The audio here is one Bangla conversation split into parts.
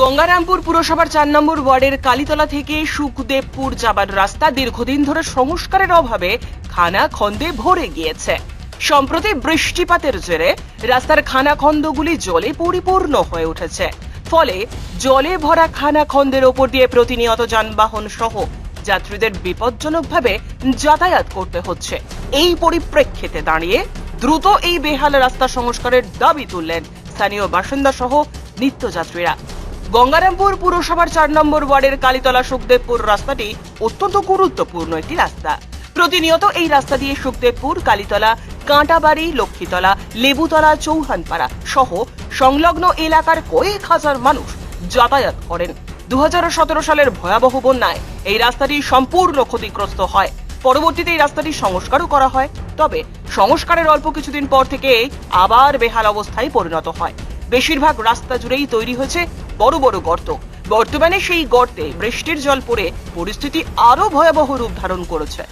গঙ্গারামপুর পুরসভার ৪ নম্বর ওয়ার্ডের কালীতলা থেকে সুখদেবপুর যাবার রাস্তা দীর্ঘদিন ধরে সংস্কারের অভাবে খানাখন্দে ভরে গিয়েছে। সম্প্রতি বৃষ্টিপাতের জেরে রাস্তার খানাখন্দগুলি জলে পরিপূর্ণ হয়ে উঠেছে। ফলে জলে ভরা খানাখন্দের ওপর দিয়ে প্রতিনিয়ত যানবাহন সহ যাত্রীদের বিপজ্জনকভাবে যাতায়াত করতে হচ্ছে। এই পরিপ্রেক্ষিতে দাঁড়িয়ে দ্রুত এই বেহাল রাস্তা সংস্কারের দাবি তুললেন স্থানীয় বাসিন্দা সহ নিত্যযাত্রীরা। গঙ্গারামপুর পুরসভার ৪ নম্বর ওয়ার্ডের কালীতলা সুখদেবপুর রাস্তাটি অত্যন্ত গুরুত্বপূর্ণ একটি রাস্তা। প্রতিনিয়ত এই রাস্তা দিয়ে সুখদেবপুর, কালীতলা, কাঁটাবাড়ি, লক্ষ্মীতলা, লেবুতলা, চৌহানপাড়া সহ সংলগ্ন এলাকার কয়েক হাজার মানুষ যাতায়াত করেন। ২০১৭ সালের ভয়াবহ বন্যায় এই রাস্তাটি সম্পূর্ণ ক্ষতিগ্রস্ত হয়। পরবর্তীতে এই রাস্তাটি সংস্কারও করা হয়, তবে সংস্কারের অল্প কিছুদিন পর থেকে আবার বেহাল অবস্থায় পরিণত হয়। বেশিরভাগ রাস্তা জুড়েই তৈরি হয়েছে বড় বড় গর্ত। বর্তমানে সেই গর্তে বৃষ্টির জল পড়ে পরিস্থিতি আরো ভয়াবহ রূপ ধারণ করেছে।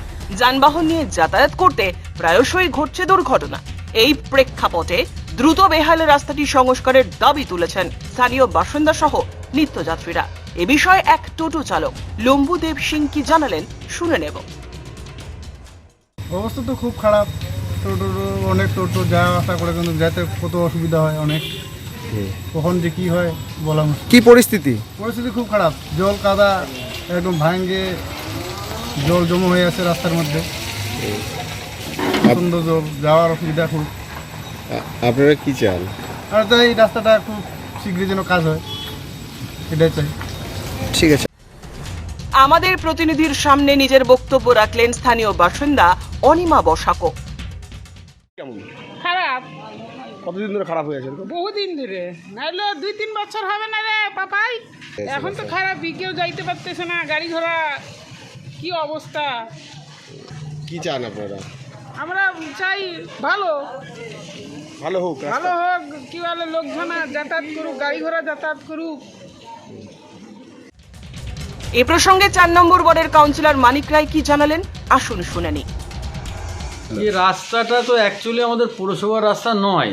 যানবাহন নিয়ে যাতায়াত করতে প্রায়শই ঘটছে দুর্ঘটনা। এই প্রেক্ষাপটে দ্রুত বেহাল রাস্তাটি সংস্কারের দাবি তুলেছেন স্থানীয় বাসিন্দা সহ নিত্যযাত্রীরা। এ বিষয়ে এক টোটো চালক লম্বুদেব সিং কি জানালেন শুনে নেব। অবস্থা তো খুব খারাপ। অনেক টোটো যাওয়া আসা করে কিন্তু যেতে কত অসুবিধা হয় অনেক। কখন যে কি হয় বলা মুশকিল। কি পরিস্থিতি খুব খারাপ। জল কাদা একদম ভাঙে, জল জমা হয়ে আছে রাস্তার মধ্যে। প্রচন্ড জল, যাওয়ার অসুবিধা খুব। আপনারা কি চান? আর তো এই রাস্তাটা খুব শীঘ্রই যেন কাজ হয়, এটাই চাই। ঠিক আছে। আমাদের প্রতিনিধির সামনে নিজের বক্তব্য রাখলেন স্থানীয় বাসিন্দা অনিমা বসাকো। খারাপ, কতদিন ধরে খারাপ হয়ে আছে? বহুদিন ধরে, নাইলে ২-৩ বছর হবে না রে পাপাই। এখন তো খারাপ, কেউ যাইতে পারতেছে না, গাড়ি ঘোড়া কি অবস্থা। কি চান আপনারা? আমরা চাই ভালো ভালো হোক, ভালো হোক, কি বলে লোকজন যাতায়াত করুক, গাড়ি ঘোড়া যাতায়াত করুক। এ প্রসঙ্গে ৪ নম্বর ওয়ার্ডের কাউন্সিলর মানিক রায় কি জানালেন আসুন শুনে নিই। এই রাস্তাটা তো অ্যাকচুয়ালি আমাদের পৌরসভার রাস্তা নয়,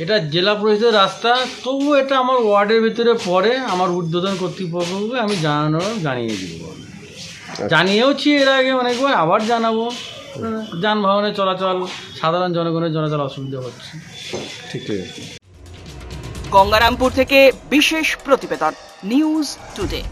এটা জেলা পরিষদের রাস্তা। তবু এটা আমার ওয়ার্ডের ভিতরে পড়ে। আমার ঊর্ধ্বতন কর্তৃপক্ষকে আমি জানিয়ে দিব, জানিয়েওছি এর আগে অনেকবার, আবার জানাবো। যানবাহনের চলাচল, সাধারণ জনগণের চলাচল অসুবিধা হচ্ছে। ঠিক আছে। গঙ্গারামপুর থেকে বিশেষ প্রতিবেদন, নিউজ টুডে।